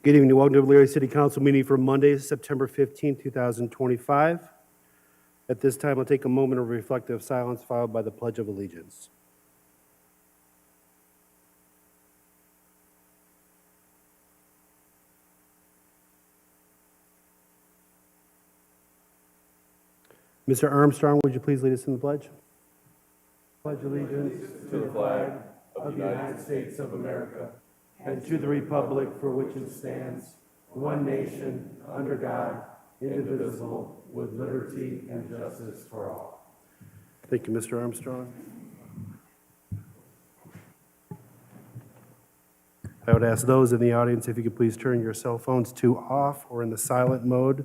Good evening. Welcome to the Elyria City Council meeting for Monday, September 15, 2025. At this time, I'll take a moment of reflective silence followed by the Pledge of Allegiance. Mr. Armstrong, would you please lead us in the pledge? Pledge allegiance to the flag of the United States of America and to the republic for which it stands, one nation, under God, indivisible, with liberty and justice for all. Thank you, Mr. Armstrong. I would ask those in the audience if you could please turn your cell phones to off or in the silent mode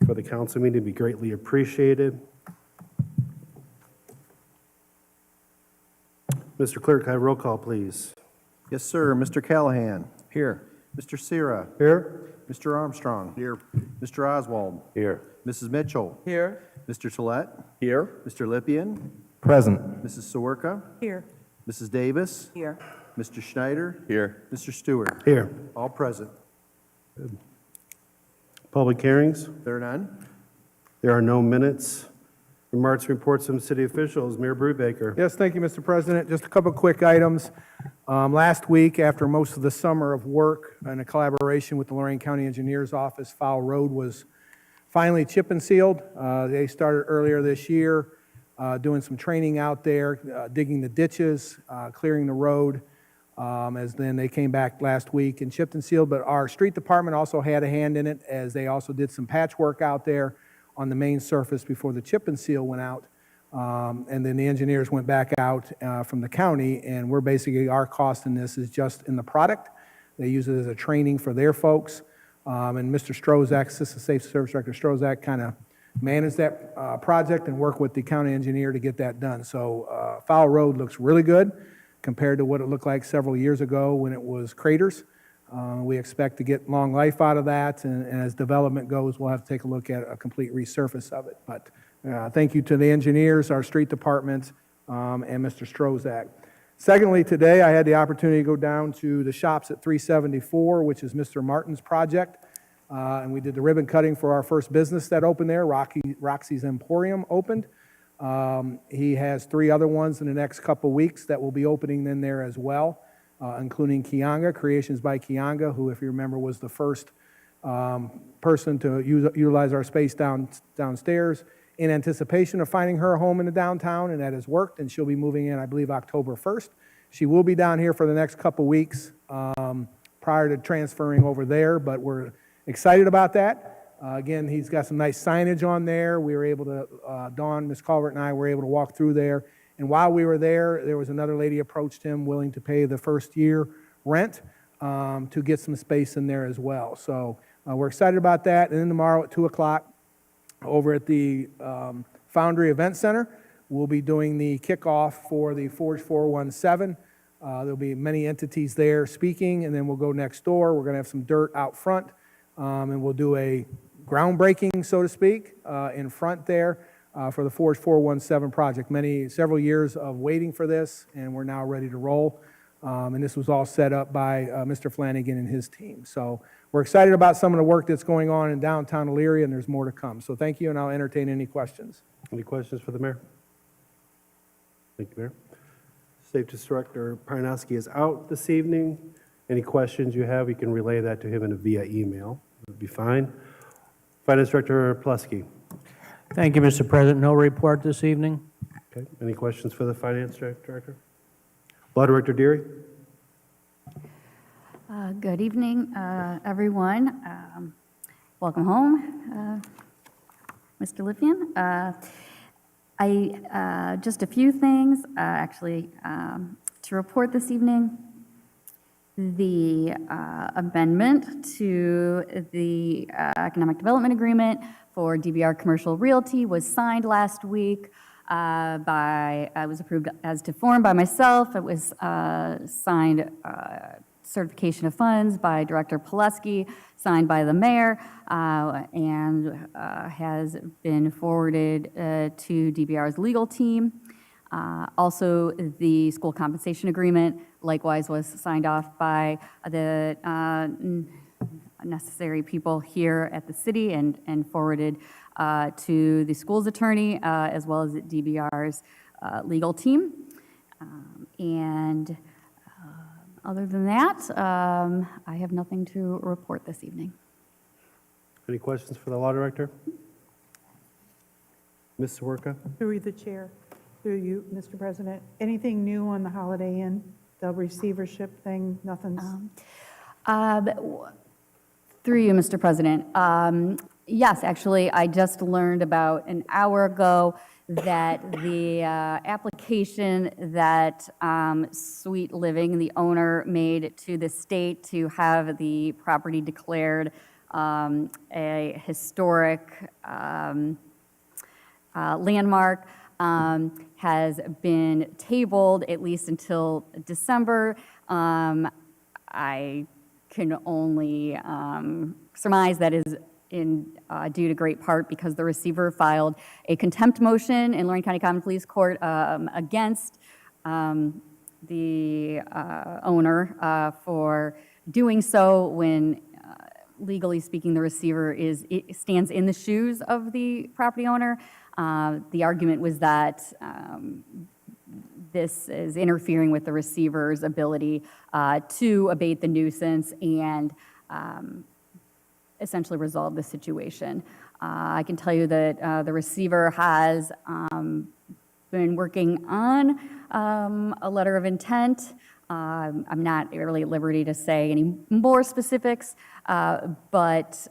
for the council meeting. It'd be greatly appreciated. Mr. Clerk, have roll call, please. Yes, sir. Mr. Callahan. Here. Mr. Sierra. Here. Mr. Armstrong. Here. Mr. Oswald. Here. Mrs. Mitchell. Here. Mr. Tollett. Here. Mr. Lippian. Present. Mrs. Sawerka. Here. Mrs. Davis. Here. Mr. Schneider. Here. Mr. Stewart. Here. All present. Public hearings. There are none. There are no minutes. Remarks, reports from city officials. Mayor Brubaker. Yes, thank you, Mr. President. Just a couple quick items. Last week, after most of the summer of work and a collaboration with the Lorain County Engineers Office, Fowl Road was finally chip and sealed. They started earlier this year doing some training out there, digging the ditches, clearing the road, as then they came back last week and chipped and sealed. But our street department also had a hand in it, as they also did some patchwork out there on the main surface before the chip and seal went out. And then the engineers went back out from the county, and we're basically, our cost in this is just in the product. They use it as a training for their folks. And Mr. Strozak, Assistant Safety Service Director Strozak, kind of managed that project and worked with the county engineer to get that done. So Fowl Road looks really good compared to what it looked like several years ago when it was craters. We expect to get long life out of that, and as development goes, we'll have to take a look at a complete resurface of it. But thank you to the engineers, our street department, and Mr. Strozak. Secondly, today I had the opportunity to go down to the shops at 374, which is Mr. Martin's project, and we did the ribbon cutting for our first business that opened there. Roxy's Emporium opened. He has 3 other ones in the next couple weeks that will be opening in there as well. Including Kianga, Creations by Kianga, who, if you remember, was the first person to utilize our space downstairs in anticipation of finding her a home in the downtown, and that has worked, and she'll be moving in, I believe, October 1st. She will be down here for the next couple weeks prior to transferring over there, but we're excited about that. Again, he's got some nice signage on there. We were able to, Dawn, Ms. Calvert, and I were able to walk through there. And while we were there, there was another lady approached him willing to pay the first year rent to get some space in there as well. So we're excited about that. And then tomorrow at 2 o'clock over at the Foundry Event Center, we'll be doing the kickoff for the Forge 417. There'll be many entities there speaking, and then we'll go next door. We're going to have some dirt out front, and we'll do a groundbreaking, so to speak, in front there. For the Forge 417 project. Several years of waiting for this, and we're now ready to roll. And this was all set up by Mr. Flanagan and his team. So we're excited about some of the work that's going on in downtown Elyria, and there's more to come. So thank you, and I'll entertain any questions. Any questions for the mayor? Thank you, Mayor. Safety Director Parnowski is out this evening. Any questions you have, you can relay that to him via email. It would be fine. Finance Director Plesky. Thank you, Mr. President. No report this evening. Okay. Any questions for the Finance Director? Law Director Deary. Good evening, everyone. Welcome home, Mr. Lippian. Just a few things, actually, to report this evening. The amendment to the Economic Development Agreement for DBR Commercial Realty was signed last week it was approved as to form by myself. It was signed certification of funds by Director Pileski, signed by the mayor, and has been forwarded to DBR's legal team. Also, the school compensation agreement likewise was signed off by the necessary people here at the city and forwarded to the school's attorney as well as DBR's legal team. And other than that, I have nothing to report this evening. Any questions for the law director? Ms. Sawerka? Through the chair, through you, Mr. President. Anything new on the Holiday Inn, the receivership thing? Nothing's, Through you, Mr. President. Yes, actually, I just learned about an hour ago that the application that Sweet Living, the owner, made to the state to have the property declared a historic landmark has been tabled at least until December. I can only surmise that is due to great part because the receiver filed a contempt motion in Lorraine County Common Pleas Court against the owner for doing so when, legally speaking, the receiver stands in the shoes of the property owner. The argument was that this is interfering with the receiver's ability to abate the nuisance and essentially resolve the situation. I can tell you that the receiver has been working on a letter of intent. I'm not really at liberty to say any more specifics, but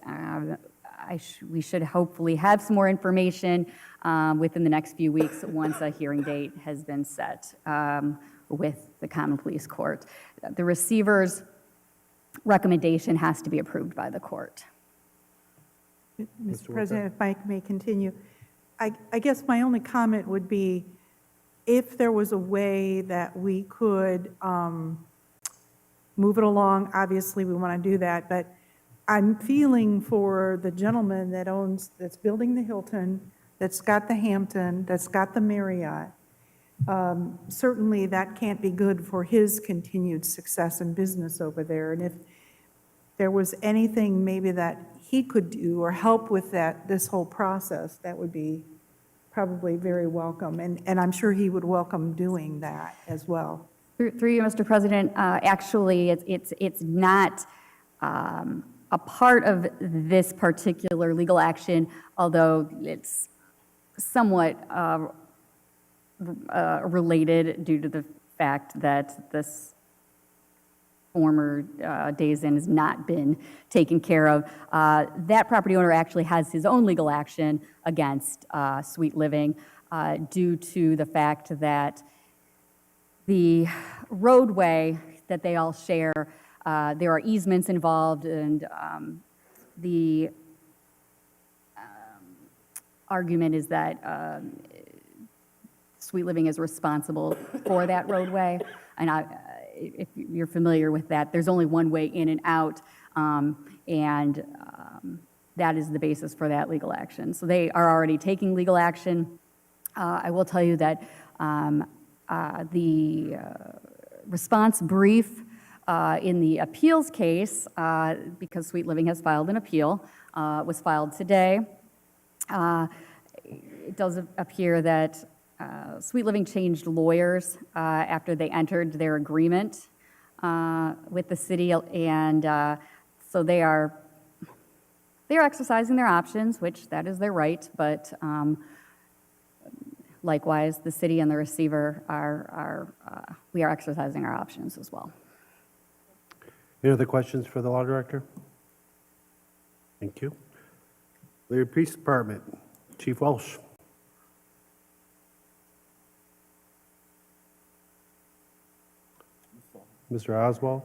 we should hopefully have some more information within the next few weeks once a hearing date has been set with the Common Pleas Court. The receiver's recommendation has to be approved by the court. Mr. President, if I may continue, I guess my only comment would be if there was a way that we could move it along, obviously we want to do that, but I'm feeling for the gentleman that's building the Hilton, that's got the Hampton, that's got the Marriott. Certainly that can't be good for his continued success in business over there. And if there was anything maybe that he could do or help with this whole process, that would be probably very welcome. And I'm sure he would welcome doing that as well. Through you, Mr. President, actually, it's not a part of this particular legal action, although it's somewhat related due to the fact that this former Days Inn has not been taken care of. That property owner actually has his own legal action against Sweet Living due to the fact that the roadway that they all share, there are easements involved, and the argument is that Sweet Living is responsible for that roadway. And if you're familiar with that, there's only one way in and out, and that is the basis for that legal action. So they are already taking legal action. I will tell you that the response brief in the appeals case, because Sweet Living has filed an appeal, was filed today. It does appear that Sweet Living changed lawyers after they entered their agreement with the city, and so they are exercising their options, which that is their right, but likewise, the city and the receiver we are exercising our options as well. Any other questions for the law director? Thank you. Leary Police Department, Chief Welsh. Mr. Oswald?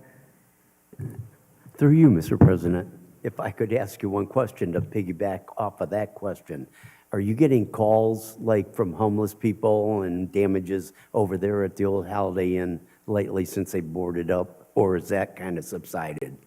Through you, Mr. President, if I could ask you one question to piggyback off of that question. Are you getting calls like from homeless people and damages over there at the old Holiday Inn lately since they boarded up, or is that kind of subsided?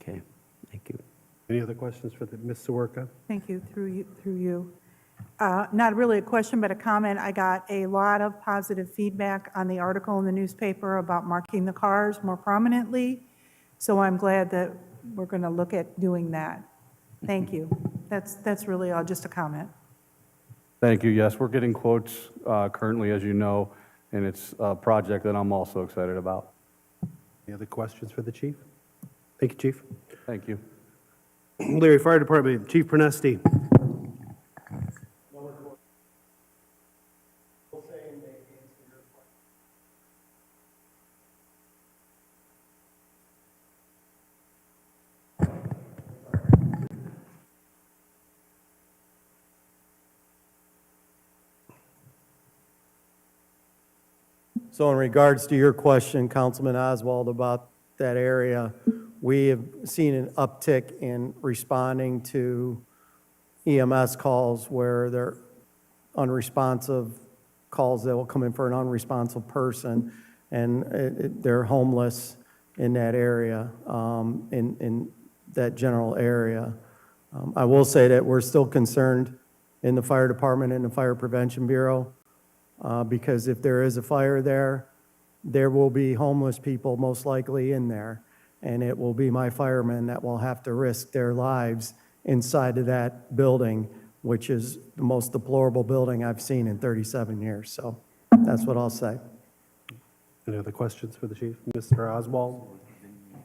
Okay, thank you. Any other questions for Ms. Sawerka? Thank you, through you. Not really a question, but a comment. I got a lot of positive feedback on the article in the newspaper about marking the cars more prominently, so I'm glad that we're going to look at doing that. Thank you. That's really all, just a comment. Thank you. Yes, we're getting quotes currently, as you know, and it's a project that I'm also excited about. Any other questions for the chief? Thank you, Chief. Thank you. Leary Fire Department, Chief Pernesti. So in regards to your question, Councilman Oswald, about that area, we have seen an uptick in responding to EMS calls where they're unresponsive calls that will come in for an unresponsive person, and they're homeless in that area, in that general area. I will say that we're still concerned in the fire department and the Fire Prevention Bureau, because if there is a fire there, there will be homeless people most likely in there, and it will be my firemen that will have to risk their lives inside of that building, which is the most deplorable building I've seen in 37 years. So that's what I'll say. Any other questions for the chief? Mr. Oswald?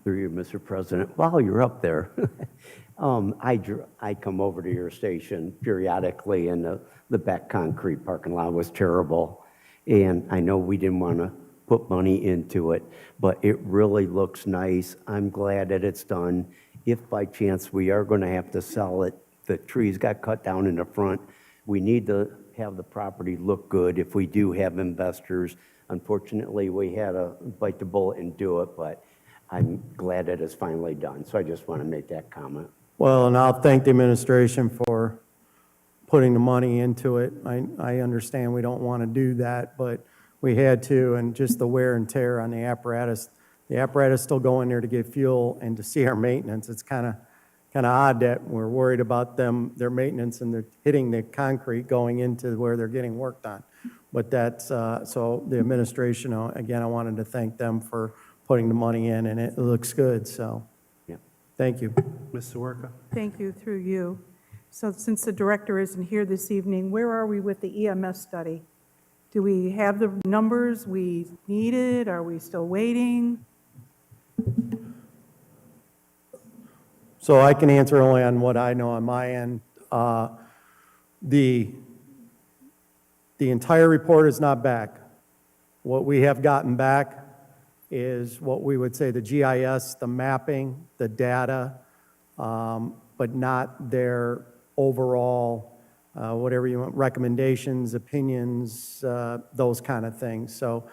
Through you, Mr. President. While you're up there, I come over to your station periodically, and the back concrete parking lot was terrible. And I know we didn't want to put money into it, but it really looks nice. I'm glad that it's done. If by chance we are going to have to sell it, the trees got cut down in the front. We need to have the property look good if we do have investors. Unfortunately, we had to bite the bullet and do it, but I'm glad that it's finally done. So I just want to make that comment. Well, and I'll thank the administration for putting the money into it. I understand we don't want to do that, but we had to, and just the wear and tear on the apparatus. The apparatus still go in there to get fuel and to see our maintenance. It's kind of odd that we're worried about their maintenance, and they're hitting the concrete going into where they're getting worked on. But that's, so the administration, again, I wanted to thank them for putting the money in, and it looks good, so, Yeah. thank you. Ms. Sawerka? Thank you, through you. So since the director isn't here this evening, where are we with the EMS study? Do we have the numbers we needed? Are we still waiting? So I can answer only on what I know on my end. The entire report is not back. What we have gotten back is what we would say the GIS, the mapping, the data, but not their overall, whatever you want, recommendations, opinions, those kind of things. So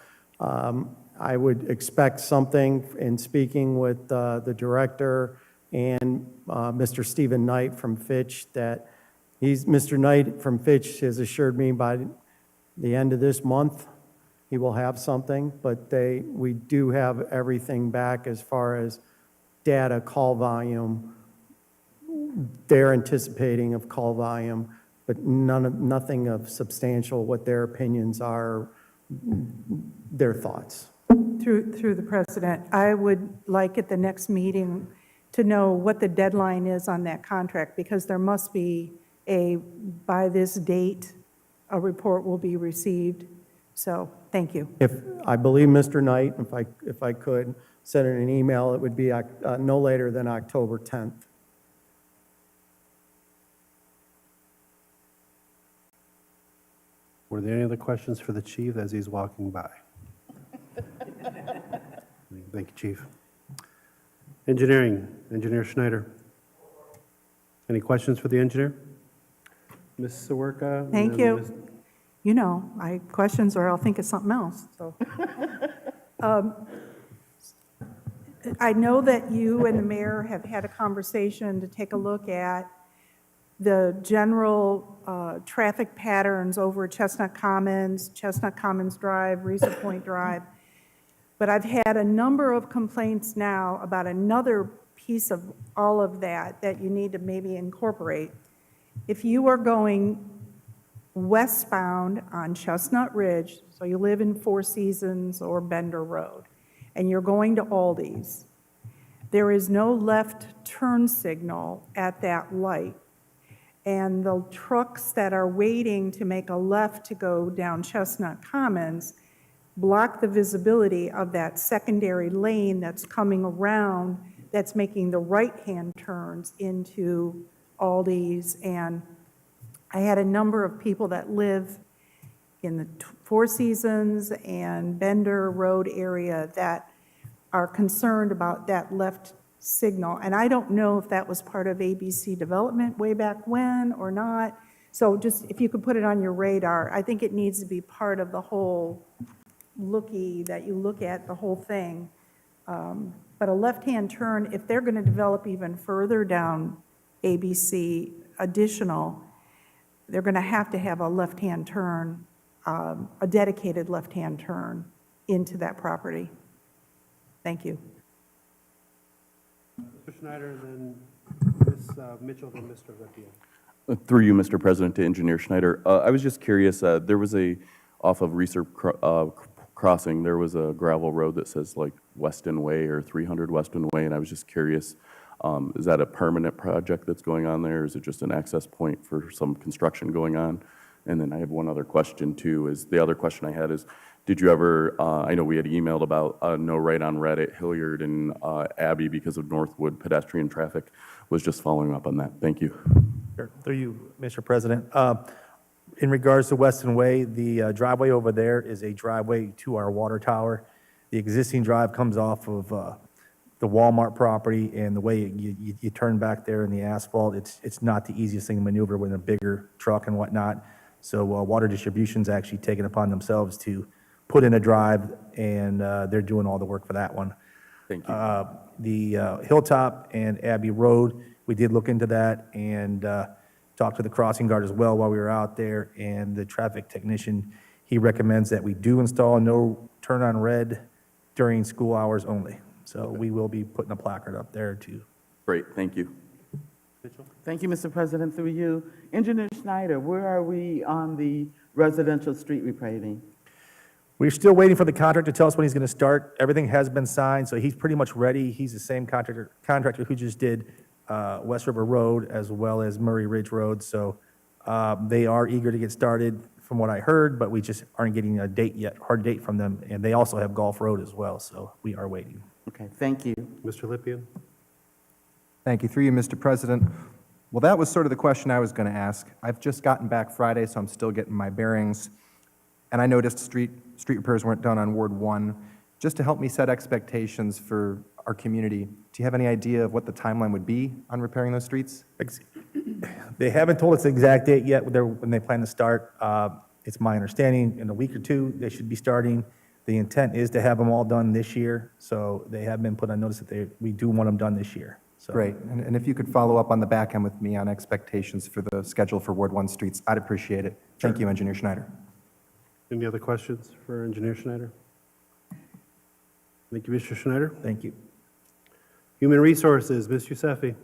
I would expect something in speaking with the director and Mr. Stephen Knight from Fitch, that Mr. Knight from Fitch has assured me by the end of this month he will have something, but we do have everything back as far as data, call volume. They're anticipating of call volume, but nothing of substantial, what their opinions are, their thoughts. Through the president, I would like at the next meeting to know what the deadline is on that contract, because there must be by this date, a report will be received. So, thank you. If, I believe Mr. Knight, if I could, send in an email, it would be no later than October 10th. Were there any other questions for the chief as he's walking by? Thank you, Chief. Engineering, Engineer Schneider. Any questions for the engineer? Ms. Sawerka? Thank you. You know, questions or I'll think of something else, so. I know that you and the mayor have had a conversation to take a look at the general traffic patterns over Chestnut Commons Drive, Reesa Point Drive. But I've had a number of complaints now about another piece of all of that that you need to maybe incorporate. If you are going westbound on Chestnut Ridge, so you live in Four Seasons or Bender Road, and you're going to Aldi's, there is no left turn signal at that light. And the trucks that are waiting to make a left to go down Chestnut Commons block the visibility of that secondary lane that's coming around, that's making the right-hand turns into Aldi's. And I had a number of people that live in the Four Seasons and Bender Road area that are concerned about that left signal. And I don't know if that was part of ABC development way back when or not. So just if you could put it on your radar, I think it needs to be part of the whole looky, that you look at the whole thing. But a left-hand turn, if they're going to develop even further down ABC additional, they're going to have a left-hand turn, a dedicated left-hand turn into that property. Thank you. Mr. Schneider, and then Ms. Mitchell, then Mr. Lippian. Through you, Mr. President, to Engineer Schneider. I was just curious, there was off of Reserve Crossing, there was a gravel road that says like Weston Way or 300 Weston Way, and I was just curious, is that a permanent project that's going on there? Is it just an access point for some construction going on? And then I have one other question too, the other question I had is, did you ever, I know we had emailed about no right on red at Hilliard and Abbey because of Northwood pedestrian traffic, was just following up on that. Thank you. Sure. Through you, Mr. President. In regards to Weston Way, the driveway over there is a driveway to our water tower. The existing drive comes off of the Walmart property, and the way you turn back there in the asphalt, it's not the easiest thing to maneuver with a bigger truck and whatnot. So Water Distribution's actually taken upon themselves to put in a drive, and they're doing all the work for that one. Thank you. The Hilltop and Abbey Road, we did look into that and talked to the crossing guard as well while we were out there, and the traffic technician, he recommends that we do install no turn on red during school hours only. So we will be putting a placard up there too. Great, thank you. Thank you, Mr. President, through you. Engineer Schneider, where are we on the residential street repaving? We're still waiting for the contractor to tell us when he's going to start. Everything has been signed, so he's pretty much ready. He's the same contractor who just did West River Road as well as Murray Ridge Road. So they are eager to get started from what I heard, but we just aren't getting a date yet, hard date from them. And they also have Gulf Road as well, so we are waiting. Okay, thank you. Mr. Lippian. Thank you. Through you, Mr. President. Well, that was sort of the question I was going to ask. I've just gotten back Friday, so I'm still getting my bearings. And I noticed street repairs weren't done on Ward 1. Just to help me set expectations for our community, do you have any idea of what the timeline would be on repairing those streets? They haven't told us the exact date yet when they plan to start. It's my understanding in a week or two, they should be starting. The intent is to have them all done this year, so they have been put on notice that we do want them done this year. So. Great. And if you could follow up on the back end with me on expectations for the schedule for Ward 1 streets, I'd appreciate it. Thank you, Engineer Schneider. Any other questions for Engineer Schneider? Thank you, Mr. Schneider. Thank you. Human Resources, Ms. Yousefi.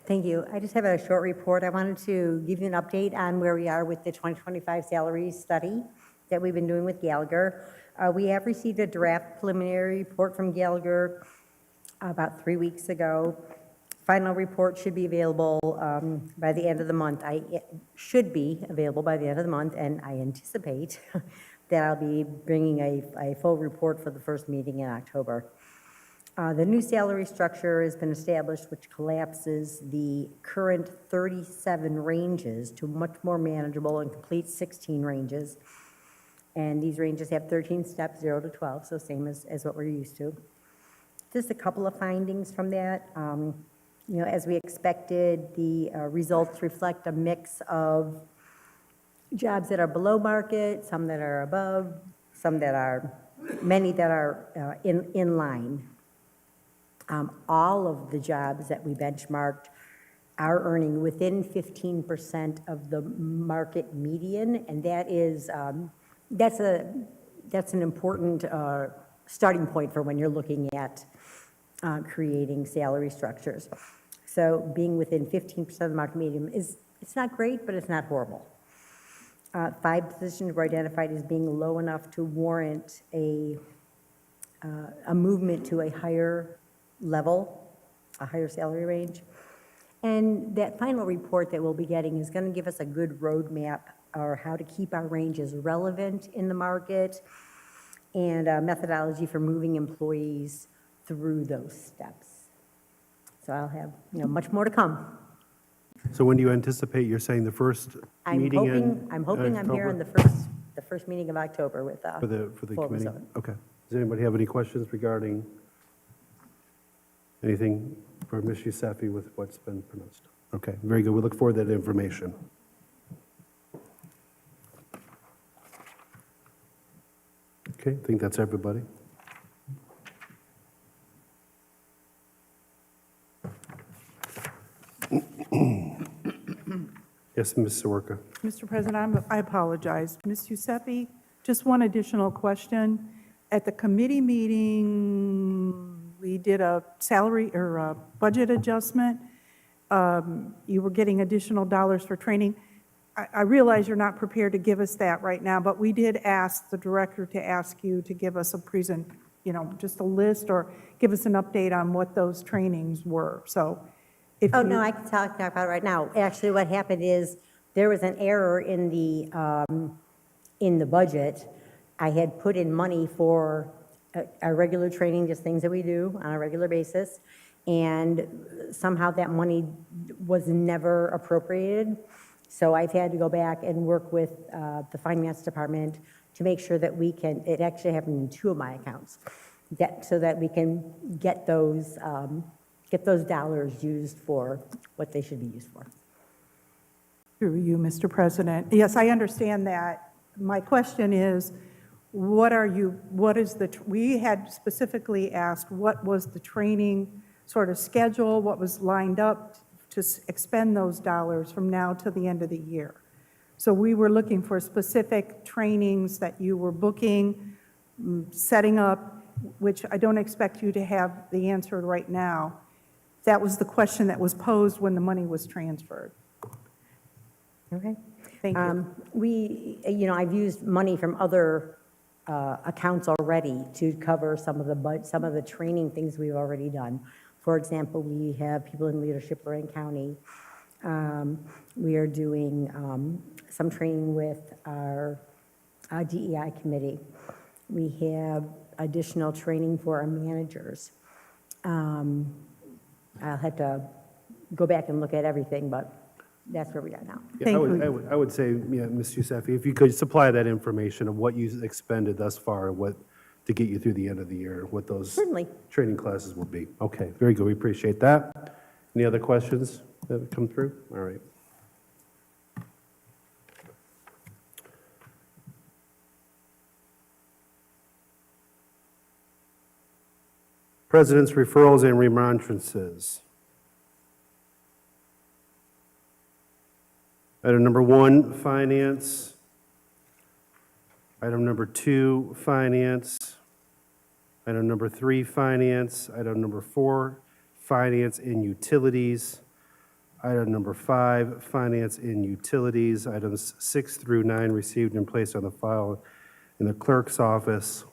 Thank you. I just have a short report. I wanted to give you an update on where we are with the 2025 salary study that we've been doing with Gallagher. We have received a draft preliminary report from Gallagher about 3 weeks ago. Final report should be available by the end of the month. It should be available by the end of the month, and I anticipate that I'll be bringing a full report for the first meeting in October. The new salary structure has been established, which collapses the current 37 ranges to much more manageable and complete 16 ranges. And these ranges have 13 steps, 0 to 12, so same as what we're used to. Just a couple of findings from that. As we expected, the results reflect a mix of jobs that are below market, some that are above, many that are in line. All of the jobs that we benchmarked are earning within 15% of the market median, and that is that's an important starting point for when you're looking at creating salary structures. So being within 15% of the market median it's not great, but it's not horrible. 5 positions were identified as being low enough to warrant a movement to a higher level, a higher salary range. And that final report that we'll be getting is going to give us a good roadmap or how to keep our ranges relevant in the market and a methodology for moving employees through those steps. So I'll have, much more to come. So when do you anticipate, you're saying the first I'm meeting in hoping I'm here October? on the first meeting of October with For the full committee? result. Okay. Does anybody have any questions regarding anything for Ms. Yousefi with what's been pronounced? Okay, very good. We look forward to that information. Okay, I think that's everybody. Yes, Ms. Sawerka. Mr. President, I apologize. Ms. Yousefi, just one additional question. At the committee meeting, we did a salary or a budget adjustment. You were getting additional dollars for training. I realize you're not prepared to give us that right now, but we did ask the director to ask you to give us a just a list or give us an update on what those trainings were. So if Oh, you- no, I can talk about it right now. Actually, what happened is there was an error in the budget. I had put in money for our regular training, just things that we do on a regular basis, and somehow that money was never appropriated. So I've had to go back and work with the finance department to make sure that it actually happened in 2 of my accounts, so that we can get those dollars used for what they should be used for. Through you, Mr. President. Yes, I understand that. My question is, we had specifically asked what was the training sort of schedule, what was lined up to expend those dollars from now to the end of the year. So we were looking for specific trainings that you were booking, setting up, which I don't expect you to have the answer right now. That was the question that was posed when the money was transferred. Okay. Thank you. I've used money from other accounts already to cover some of the training things we've already done. For example, we have people in leadership Lorraine County. We are doing some training with our DEI committee. We have additional training for our managers. I'll have to go back and look at everything, but that's where we are now. Yeah, I would say, Ms. Yousefi, if you could supply that information of what you expended thus far, to get you through the end of the year, what those Certainly. training classes will be. Okay, very good. We appreciate that. Any other questions that have come through? All right. President's referrals and remonstrances. Item number 1, finance. Item number 2, finance. Item number 3, finance. Item number 4, finance and utilities. Item number 5, finance and utilities. Items 6 through 9 received and placed on the file in the clerk's office.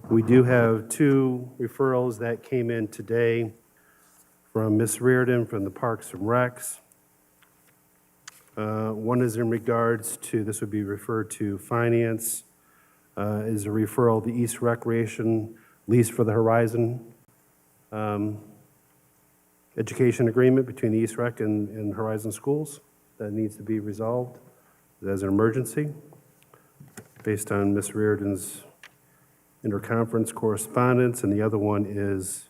We do have 2 referrals that came in today from Ms. Reardon from the Parks and Recs. One is in regards to, this would be referred to finance, is a referral of the East Recreation lease for the Horizon education agreement between the East Rec and Horizon Schools that needs to be resolved as an emergency based on Ms. Reardon's interconference correspondence. And the other one is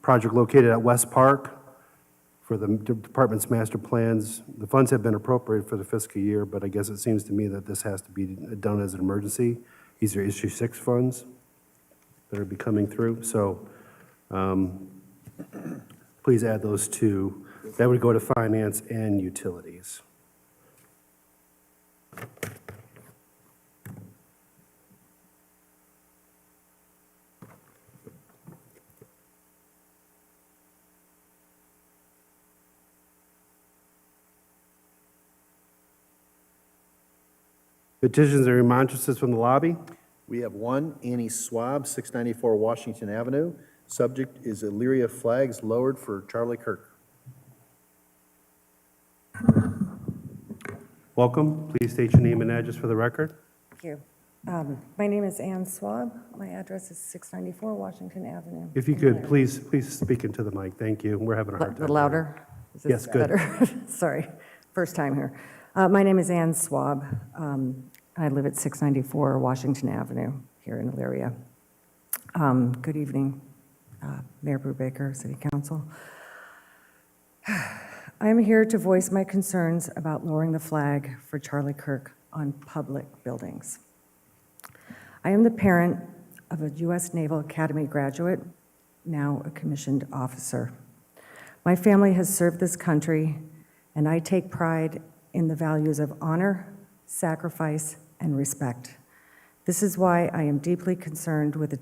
project located at West Park for the department's master plans. The funds have been appropriated for the fiscal year, but I guess it seems to me that this has to be done as an emergency. These are issue 6 funds that are be coming through. So please add those 2. That would go to finance and utilities. Petitions and remonstrances from the lobby. We have one, Annie Swab, 694 Washington Avenue. Subject is Elyria flags lowered for Charlie Kirk. Welcome. Please state your name and address for the record. Thank you. My name is Ann Swab. My address is 694 Washington Avenue. If you could, please speak into the mic. Thank you. We're having a hard time. Louder? Is this Yes, good. better? Sorry, first time here. My name is Ann Swab. I live at 694 Washington Avenue here in Elyria. Good evening, Mayor Brubaker, City Council. I am here to voice my concerns about lowering the flag for Charlie Kirk on public buildings. I am the parent of a U.S. Naval Academy graduate, now a commissioned officer. My family has served this country, and I take pride in the values of honor, sacrifice, and respect. This is why I am deeply concerned and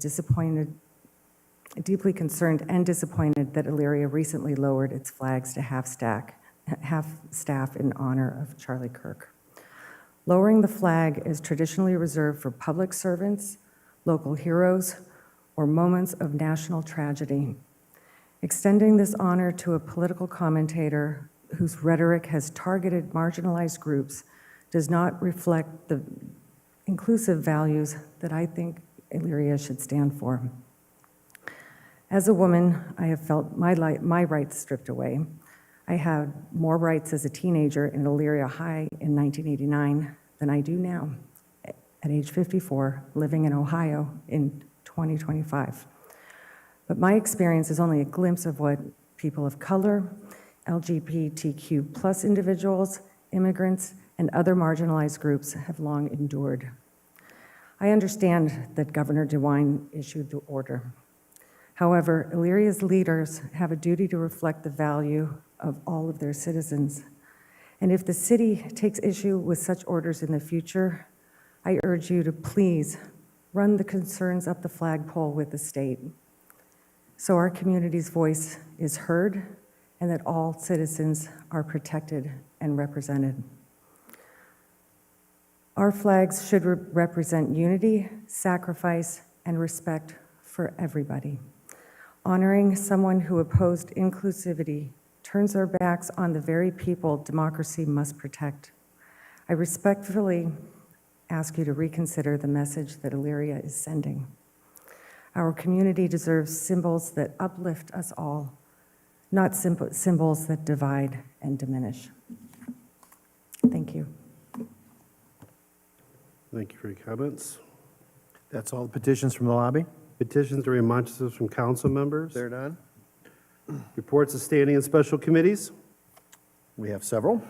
disappointed that Elyria recently lowered its flags to half staff in honor of Charlie Kirk. Lowering the flag is traditionally reserved for public servants, local heroes, or moments of national tragedy. Extending this honor to a political commentator whose rhetoric has targeted marginalized groups does not reflect the inclusive values that I think Elyria should stand for. As a woman, I have felt my rights stripped away. I had more rights as a teenager in Elyria High in 1989 than I do now, at age 54, living in Ohio in 2025. But my experience is only a glimpse of what people of color, LGBTQ plus individuals, immigrants, and other marginalized groups have long endured. I understand that Governor DeWine issued the order. However, Elyria's leaders have a duty to reflect the value of all of their citizens. And if the city takes issue with such orders in the future, I urge you to please run the concerns up the flagpole with the state, so our community's voice is heard and that all citizens are protected and represented. Our flags should represent unity, sacrifice, and respect for everybody. Honoring someone who opposed inclusivity turns their backs on the very people democracy must protect. I respectfully ask you to reconsider the message that Elyria is sending. Our community deserves symbols that uplift us all, not symbols that divide and diminish. Thank you. Thank you for your comments. That's all the petitions from the lobby. Petitions and remonstrances from council members. There none. Reports of standing and special committees. We have several.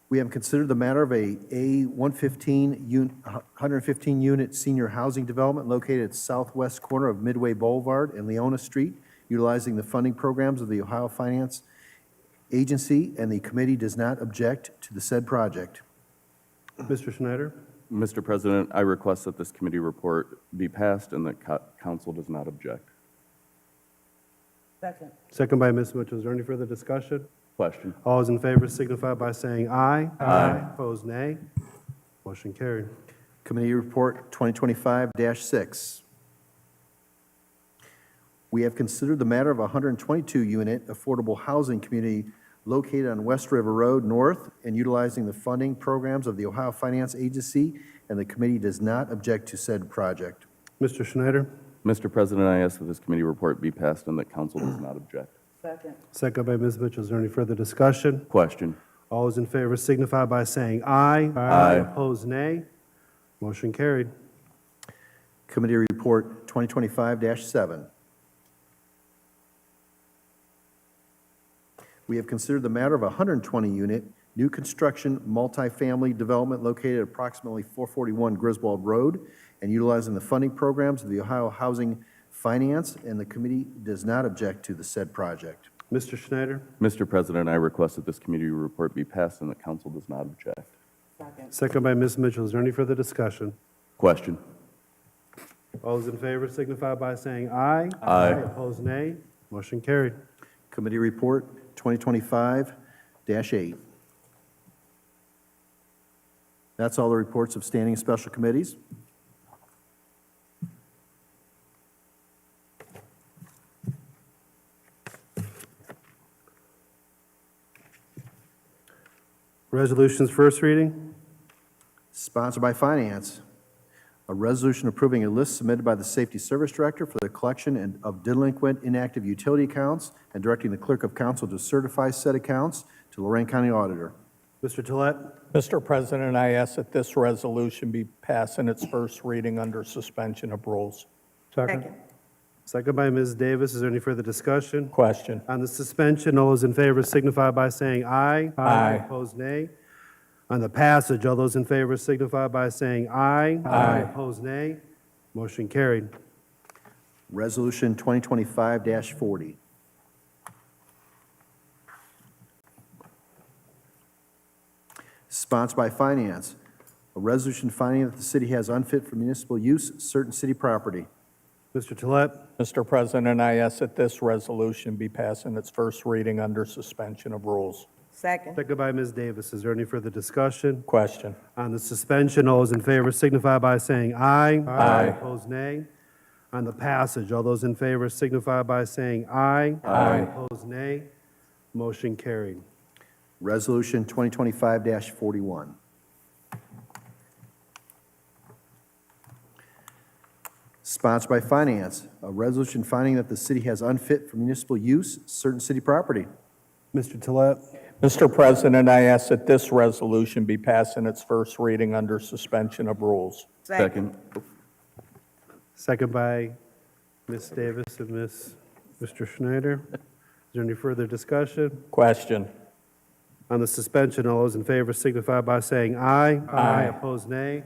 We have considered the matter of a 115-unit senior housing development located at southwest corner of Midway Boulevard and Leona Street, utilizing the funding programs of the Ohio Finance Agency, and the committee does not object to the said project. Mr. Schneider. Mr. President, I request that this committee report be passed and that council does not object. Second. Second by Ms. Mitchell. Is there any further discussion? Question. All those in favor signify by saying aye. Aye. Opposed, nay. Motion carried. Committee Report 2025-6. We have considered the matter of a 122-unit affordable housing community located on West River Road North and utilizing the funding programs of the Ohio Finance Agency, and the committee does not object to said project. Mr. Schneider. Mr. President, I ask that this committee report be passed and that council does not object. Second. Second by Ms. Mitchell. Is there any further discussion? Question. All those in favor signify by saying aye. Aye. Opposed, nay. Motion carried. Committee Report 2025-7. We have considered the matter of a 120-unit new construction multifamily development located at approximately 441 Griswold Road and utilizing the funding programs of the Ohio Housing Finance, and the committee does not object to the said project. Mr. Schneider. Mr. President, I request that this committee report be passed and that council does not object. Second. Second by Ms. Mitchell. Is there any further discussion? Question. All those in favor signify by saying aye. Aye. Opposed, nay. Motion carried. Committee Report 2025-8. That's all the reports of standing and special committees. Resolutions first reading. Sponsored by Finance. A resolution approving a list submitted by the Safety Service Director for the collection of delinquent inactive utility accounts and directing the Clerk of Council to certify said accounts to Lorraine County Auditor. Mr. Tolet. Mr. President, I ask that this resolution be passed in its first reading under suspension of rules. Second by Ms. Davis. Is there any further discussion? Question. On the suspension, all those in favor signify by saying aye. Aye. Opposed, nay. On the passage, all those in favor signify by saying aye. Aye. Opposed, nay. Motion carried. Resolution 2025-40. Sponsored by Finance. A resolution finding that the city has unfit for municipal use certain city property. Mr. Tolet. Mr. President, I ask that this resolution be passed in its first reading under suspension of rules. Second. Second by Ms. Davis. Is there any further discussion? Question. On the suspension, all those in favor signify by saying aye. Aye. Opposed, nay. On the passage, all those in favor signify by saying aye. Aye. Opposed, nay. Motion carried. Resolution 2025-41. Sponsored by Finance. A resolution finding that the city has unfit for municipal use certain city property. Mr. Tolet. Mr. President, I ask that this resolution be passed in its first reading under suspension of rules. Second. Second by Ms. Davis and Mr. Schneider. Is there any further discussion? Question. On the suspension, all those in favor signify by saying aye. Aye. Opposed, nay.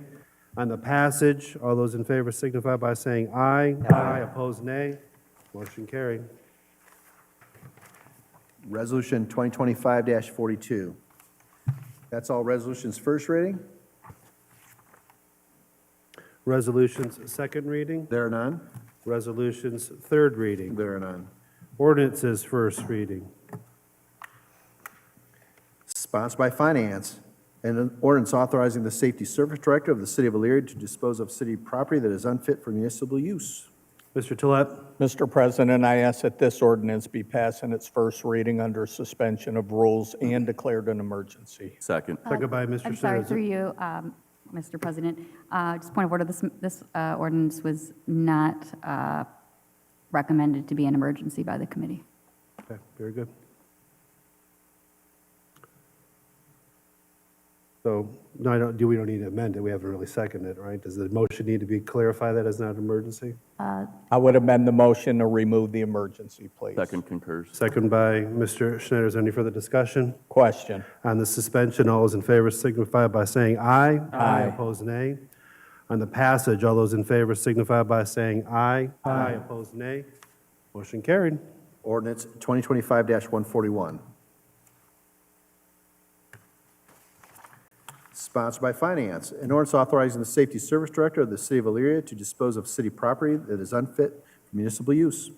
On the passage, all those in favor signify by saying aye. Aye. Opposed, nay. Motion carried. Resolution 2025-42. That's all resolutions first reading. Resolutions second reading. There are none. Resolutions third reading. There are none. Ordinances first reading. Sponsored by Finance. An ordinance authorizing the Safety Service Director of the City of Elyria to dispose of city property that is unfit for municipal use. Mr. Tolet. Mr. President, I ask that this ordinance be passed in its first reading under suspension of rules and declared an emergency. Second. Second by Mr. I'm sorry, Schneider. through you, Mr. President. Just point of order, this ordinance was not recommended to be an emergency by the committee. Okay, very good. So, no, we don't need to amend it. We haven't really seconded it, right? Does the motion need to be clarified that it's not an emergency? I would amend the motion to remove the emergency, please. Second concurs. Second by Mr. Schneider. Is there any further discussion? Question. On the suspension, all those in favor signify by saying aye. Aye. Opposed, nay. On the passage, all those in favor signify by saying aye. Aye. Opposed, nay. Motion carried. Ordinance 2025-141. Sponsored by Finance. An ordinance authorizing the Safety Service Director of the City of Elyria to dispose of city property that is unfit for municipal use.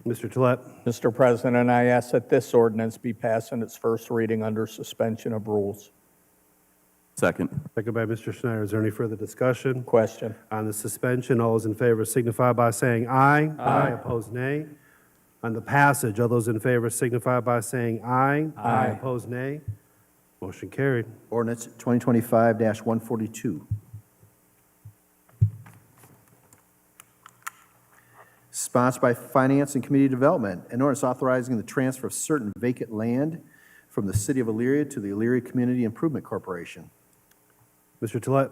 Mr. Tolet. Mr. President, I ask that this ordinance be passed in its first reading under suspension of rules. Second. Second by Mr. Schneider. Is there any further discussion? Question. On the suspension, all those in favor signify by saying aye. Aye. Opposed, nay. On the passage, all those in favor signify by saying aye. Aye. Opposed, nay. Motion carried. Ordinance 2025-142. Sponsored by Finance and Community Development. An ordinance authorizing the transfer of certain vacant land from the City of Elyria to the Elyria Community Improvement Corporation. Mr. Tolet.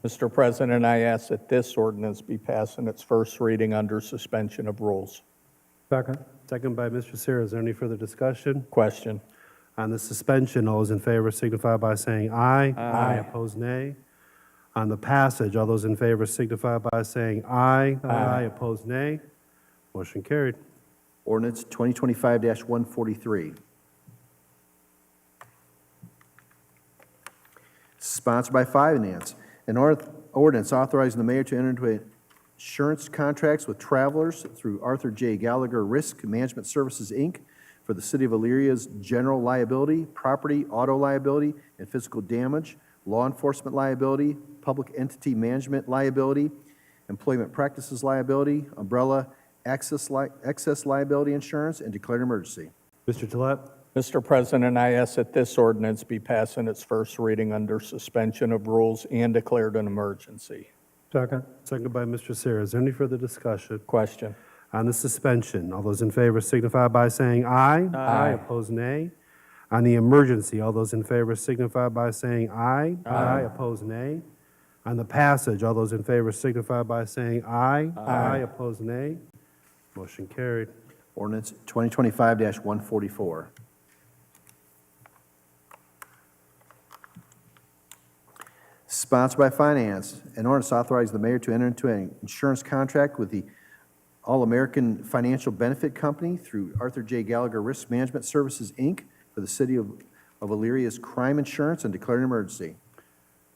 Mr. President, I ask that this ordinance be passed in its first reading under suspension of rules. Second. Second by Mr. Sarah. Is there any further discussion? Question. On the suspension, all those in favor signify by saying aye. Aye. Opposed, nay. On the passage, all those in favor signify by saying aye. Aye. Opposed, nay. Motion carried. Ordinance 2025-143. Sponsored by Finance. An ordinance authorizing the mayor to enter into insurance contracts with travelers through Arthur J. Gallagher Risk Management Services, Inc., for the City of Elyria's general liability, property, auto liability, and physical damage law enforcement liability, public entity management liability, employment practices liability, umbrella excess liability insurance, and declared emergency. Mr. Tolet. Mr. President, I ask that this ordinance be passed in its first reading under suspension of rules and declared an emergency. Second. Second by Mr. Sarah. Is there any further discussion? Question. On the suspension, all those in favor signify by saying aye. Aye. Opposed, nay. On the emergency, all those in favor signify by saying aye. Aye. Opposed, nay. On the passage, all those in favor signify by saying aye. Aye. Opposed, nay. Motion carried. Ordinance 2025-144. Sponsored by Finance, an ordinance authorizing the mayor to enter into an insurance contract with the All-American Financial Benefit Company through Arthur J. Gallagher Risk Management Services, Inc. for the city of Illyria's crime insurance and declare an emergency.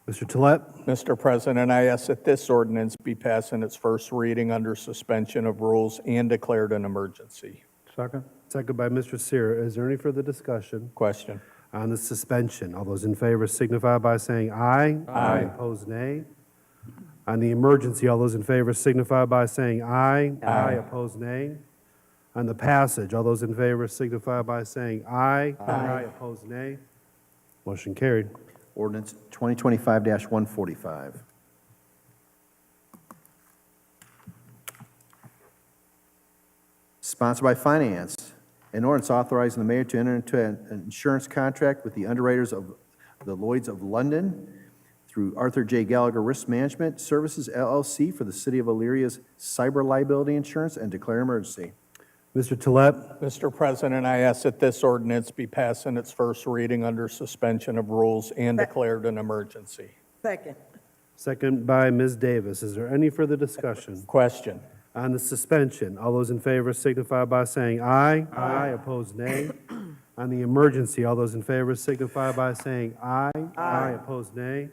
Mr. Tolet. Mr. President, I ask that this ordinance be passed in its first reading under suspension of rules and declared an emergency. Second. Second by Mr. Sarah. Is there any further discussion? Question. On the suspension, all those in favor signify by saying aye. Aye. Opposed, nay. On the emergency, all those in favor signify by saying aye. Aye. Opposed, nay. On the passage, all those in favor signify by saying aye. Aye. Opposed, nay. Motion carried. Ordinance 2025-145. Sponsored by Finance, an ordinance authorizing the mayor to enter into an insurance contract with the underwriters of the Lloyds of London through Arthur J. Gallagher Risk Management Services, LLC, for the city of Illyria's cyber liability insurance and declare emergency. Mr. Tolet. Mr. President, I ask that this ordinance be passed in its first reading under suspension of rules and declared an emergency. Second. Second by Ms. Davis. Is there any further discussion? Question. On the suspension, all those in favor signify by saying aye. Aye. Opposed, nay. On the emergency, all those in favor signify by saying aye. Aye. Opposed, nay.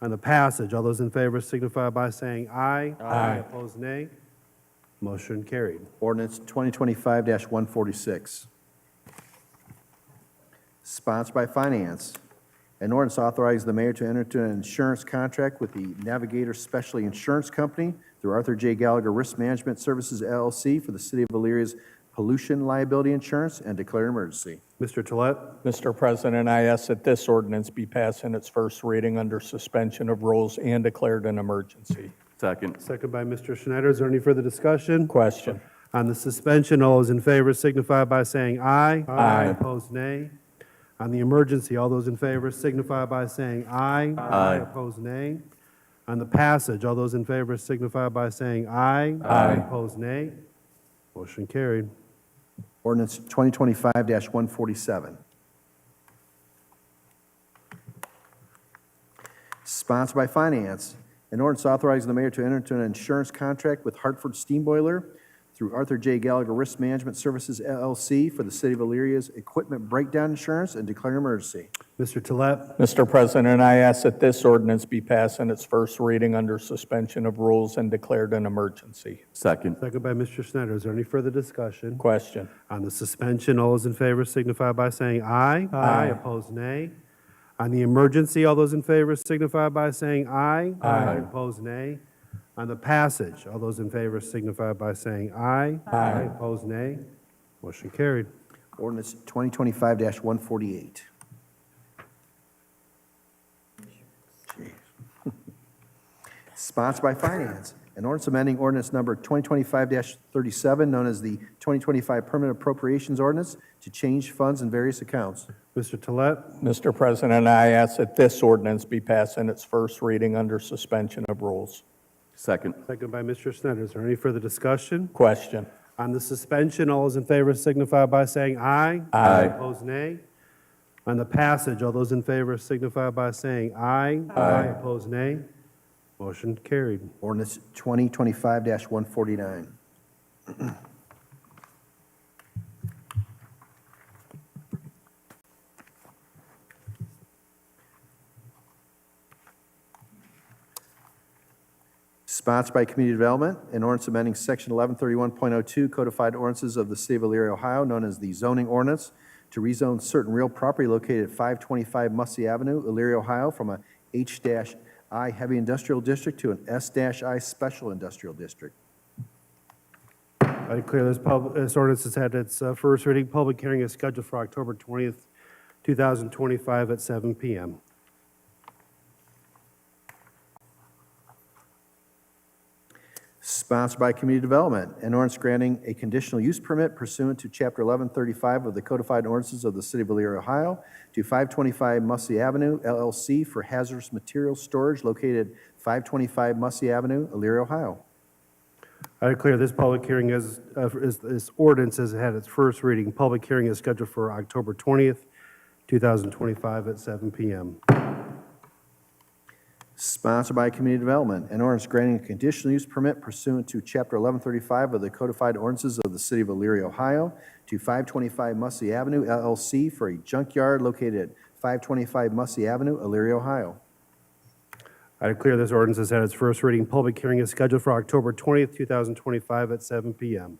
On the passage, all those in favor signify by saying aye. Aye. Opposed, nay. Motion carried. Ordinance 2025-146. Sponsored by Finance, an ordinance authorizing the mayor to enter into an insurance contract with the Navigator Specialty Insurance Company through Arthur J. Gallagher Risk Management Services, LLC, for the city of Illyria's pollution liability insurance and declare an emergency. Mr. Tolet. Mr. President, I ask that this ordinance be passed in its first reading under suspension of rules and declared an emergency. Second. Second by Mr. Schneider. Is there any further discussion? Question. On the suspension, all those in favor signify by saying aye. Aye. Opposed, nay. On the emergency, all those in favor signify by saying aye. Aye. Opposed, nay. On the passage, all those in favor signify by saying aye. Aye. Opposed, nay. Motion carried. Ordinance 2025-147. Sponsored by Finance, an ordinance authorizing the mayor to enter into an insurance contract with Hartford Steam Boiler through Arthur J. Gallagher Risk Management Services, LLC, for the city of Illyria's equipment breakdown insurance and declare an emergency. Mr. Tolet. Mr. President, I ask that this ordinance be passed in its first reading under suspension of rules and declared an emergency. Second. Second by Mr. Schneider. Is there any further discussion? Question. On the suspension, all those in favor signify by saying aye. Aye. Opposed, nay. On the emergency, all those in favor signify by saying aye. Aye. Opposed, nay. On the passage, all those in favor signify by saying aye. Aye. Opposed, nay. Motion carried. Ordinance 2025-148. Sponsored by Finance, an ordinance amending ordinance number 2025-37, known as the 2025 Permanent Appropriations Ordinance, to change funds in various accounts. Mr. Tolet. Mr. President, I ask that this ordinance be passed in its first reading under suspension of rules. Second. Second by Mr. Schneider. Is there any further discussion? Question. On the suspension, all those in favor signify by saying aye. Aye. Opposed, nay. On the passage, all those in favor signify by saying aye. Aye. Opposed, nay. Motion carried. Ordinance 2025-149. Sponsored by Community Development, an ordinance amending Section 1131.02 codified ordinances of the City of Elyria, Ohio, known as the zoning ordinance, to rezone certain real property located at 525 Mussey Avenue, Elyria, Ohio, from a H-I Heavy Industrial District to an S-I Special Industrial District. I declare this ordinance has had its first reading. Public hearing is scheduled for October 20th, 2025 at 7 p.m. Sponsored by Community Development, an ordinance granting a conditional use permit pursuant to Chapter 1135 of the Codified Ordinances of the City of Elyria, Ohio, to 525 Mussey Avenue, LLC, for hazardous materials storage located at 525 Mussey Avenue, Elyria, Ohio. I declare this public hearing this ordinance has had its first reading. Public hearing is scheduled for October 20th, 2025 at 7 p.m. Sponsored by Community Development, an ordinance granting a conditional use permit pursuant to Chapter 1135 of the Codified Ordinances of the City of Elyria, Ohio, to 525 Mussey Avenue, LLC, for a junkyard located at 525 Mussey Avenue, Elyria, Ohio. I declare this ordinance has had its first reading. Public hearing is scheduled for October 20th, 2025 at 7 p.m.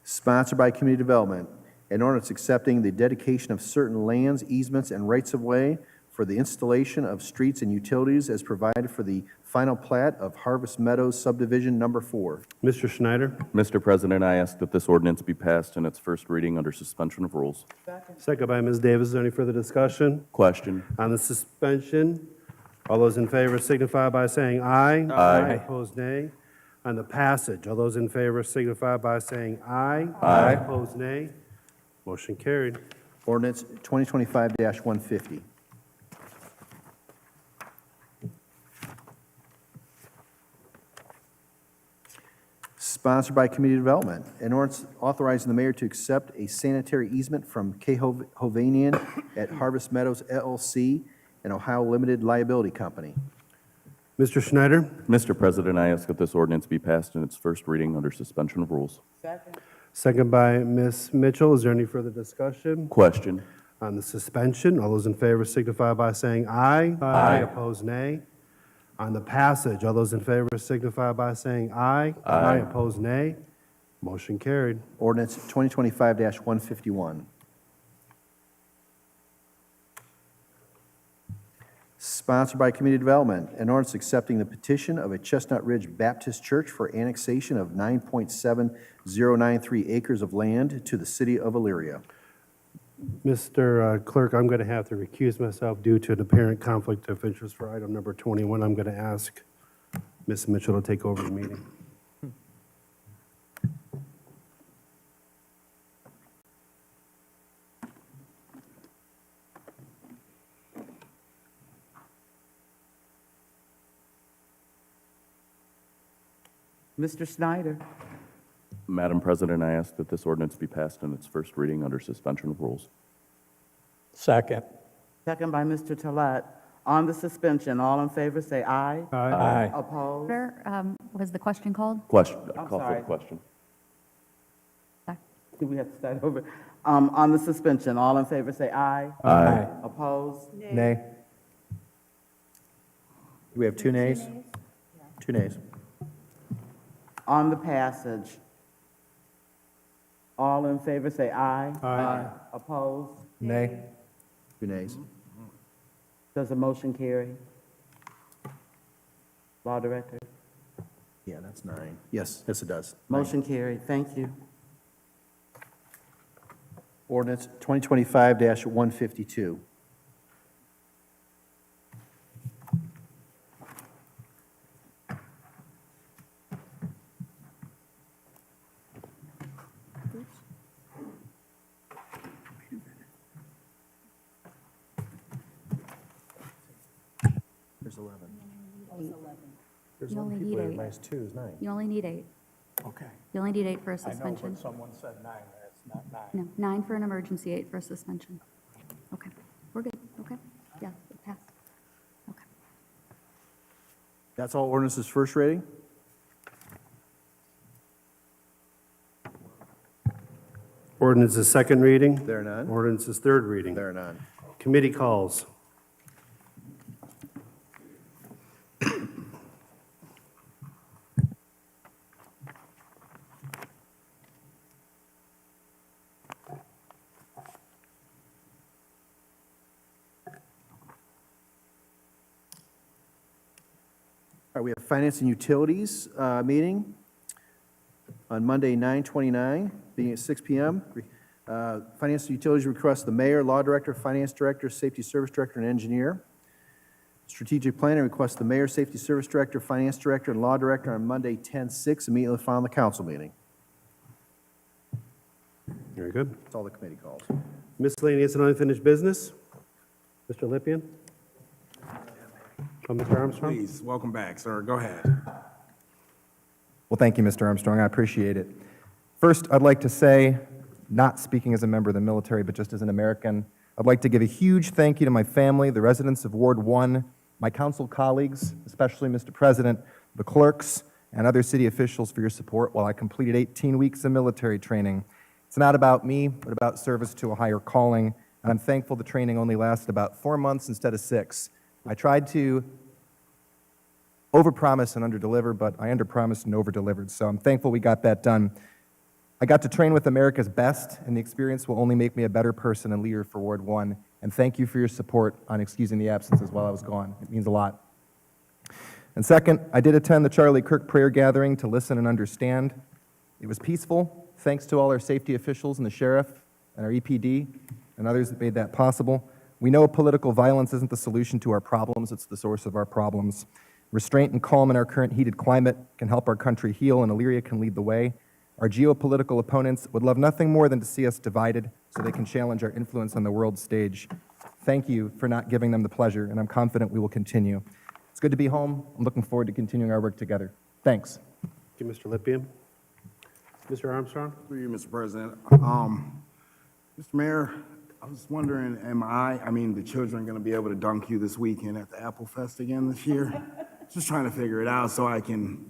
Sponsored by Community Development, an ordinance accepting the dedication of certain lands, easements, and rights-of-way for the installation of streets and utilities as provided for the final plat of Harvest Meadows Subdivision Number 4. Mr. Schneider. Mr. President, I ask that this ordinance be passed in its first reading under suspension of rules. Second by Ms. Davis. Is there any further discussion? Question. On the suspension, all those in favor signify by saying aye. Aye. Opposed, nay. On the passage, all those in favor signify by saying aye. Aye. Opposed, nay. Motion carried. Ordinance 2025-150. Sponsored by Community Development, an ordinance authorizing the mayor to accept a sanitary easement from K. Hovanian at Harvest Meadows LLC, an Ohio limited liability company. Mr. Schneider. Mr. President, I ask that this ordinance be passed in its first reading under suspension of rules. Second by Ms. Mitchell. Is there any further discussion? Question. On the suspension, all those in favor signify by saying aye. Aye. Opposed, nay. On the passage, all those in favor signify by saying aye. Aye. Opposed, nay. Motion carried. Ordinance 2025-151. Sponsored by Community Development, an ordinance accepting the petition of a Chestnut Ridge Baptist Church for annexation of 9.7093 acres of land to the city of Elyria. Mr. Clerk, I'm going to have to recuse myself due to an apparent conflict of interest for item number 21. I'm going to ask Ms. Mitchell to take over the meeting. Mr. Snyder. Madam President, I ask that this ordinance be passed in its first reading under suspension of rules. Second. Second by Mr. Tolet. On the suspension, all in favor say aye. Aye. Opposed? Order, was the question called? Question, I'm call for sorry. the question. Do we have to start over? On the suspension, all in favor say aye. Aye. Opposed? Nay. Do we have two nays? Two nays. On the passage, all in favor say aye. Aye. Opposed? Nay. Two nays. Does the motion carry? Law Director? Yeah, that's 9. Yes, it does. Motion carried. Thank you. Ordinance 2025-152. There's 11. There's You 11 only people need that 8. minus 2 is 9. You only need 8. Okay. You only need 8 for a suspension. someone said 9, that's not 9. No, 9 for an emergency, 8 for a suspension. Okay, we're good, okay? Yeah, it passed. Okay. That's all ordinances first reading? Ordinance is second reading. There are none. Ordinance is third reading. There are none. Committee calls. We have Finance and Utilities meeting on Monday, 9/29, beginning at 6 p.m. Finance and Utilities request the mayor, law director, finance director, safety service director, and engineer. Strategic Planning requests the mayor, safety service director, finance director, and law director on Monday, 10/6, immediately following the council meeting. Very good. That's all the committee calls. Miscellaneous and unfinished business. Mr. Lippian? Oh, Mr. Armstrong? Please, welcome back, sir. Go ahead. Well, thank you, Mr. Armstrong. I appreciate it. First, I'd like to say, not speaking as a member of the military, but just as an American, I'd like to give a huge thank you to my family, the residents of Ward 1, my council colleagues, especially Mr. President, the clerks, and other city officials for your support while I completed 18 weeks of military training. It's not about me, but about service to a higher calling, and I'm thankful the training only lasted about 4 months instead of 6. I tried to overpromise and underdeliver, but I underpromised and overdelivered, so I'm thankful we got that done. I got to train with America's best, and the experience will only make me a better person and leader for Ward 1, and thank you for your support on excusing the absences while I was gone. It means a lot. And second, I did attend the Charlie Kirk prayer gathering to listen and understand. It was peaceful, thanks to all our safety officials and the sheriff and our EPD and others that made that possible. We know political violence isn't the solution to our problems, it's the source of our problems. Restraint and calm in our current heated climate can help our country heal, and Elyria can lead the way. Our geopolitical opponents would love nothing more than to see us divided so they can challenge our influence on the world stage. Thank you for not giving them the pleasure, and I'm confident we will continue. It's good to be home. I'm looking forward to continuing our work together. Thanks. Thank you, Mr. Lippian. Mr. Armstrong? Through you, Mr. President. Mr. Mayor, I was wondering, the children going to be able to dunk you this weekend at the Apple Fest again this year? Just trying to figure it out so I can,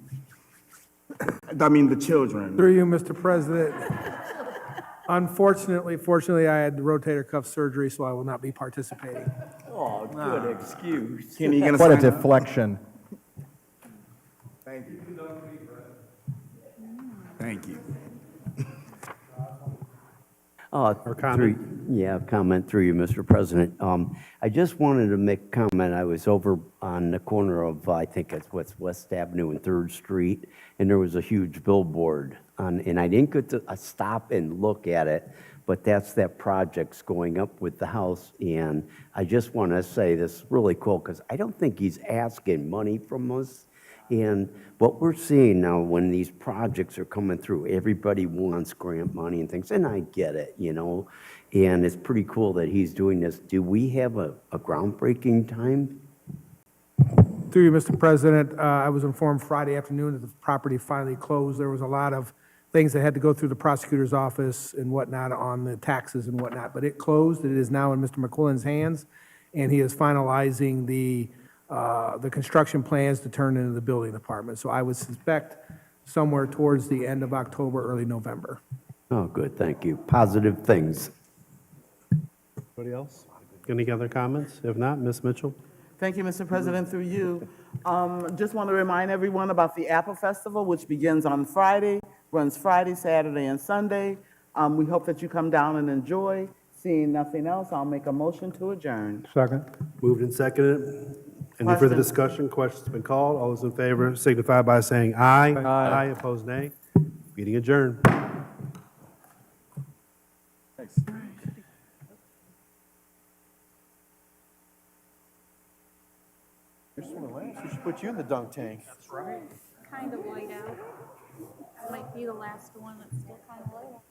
the children. Through you, Mr. President. Fortunately, I had the rotator cuff surgery, so I will not be participating. Oh, good excuse. Kenny, you going to What a sign up? deflection. Thank you. Thank you. Comment through you, Mr. President. I just wanted to make a comment. I was over on the corner of, I think it's West Avenue and 3rd Street, and there was a huge billboard and I didn't get to stop and look at it, but that project's going up with the house, and I just want to say this is really cool because I don't think he's asking money from us. And what we're seeing now when these projects are coming through, everybody wants grant money and things, and I get it, and it's pretty cool that he's doing this. Do we have a groundbreaking time? Through you, Mr. President, I was informed Friday afternoon that the property finally closed. There was a lot of things that had to go through the prosecutor's office and whatnot on the taxes and whatnot, but it closed. It is now in Mr. McQuillan's hands, and he is finalizing the construction plans to turn into the building department. So I would suspect somewhere towards the end of October, early November. Oh, good, thank you. Positive things. Anybody else? Any other comments? If not, Ms. Mitchell? Thank you, Mr. President, through you. Just want to remind everyone about the Apple Festival, which begins on Friday, runs Friday, Saturday, and Sunday. We hope that you come down and enjoy. Seeing nothing else, I'll make a motion to adjourn. Second. Moved and seconded. Any further discussion? Questions been called? All those in favor signify by saying aye. Aye. Opposed, nay. Meeting adjourned. Thanks. You're swimming last. We should put you in the dunk tank. Kind of light out. Might be the last one that's still kind of light out.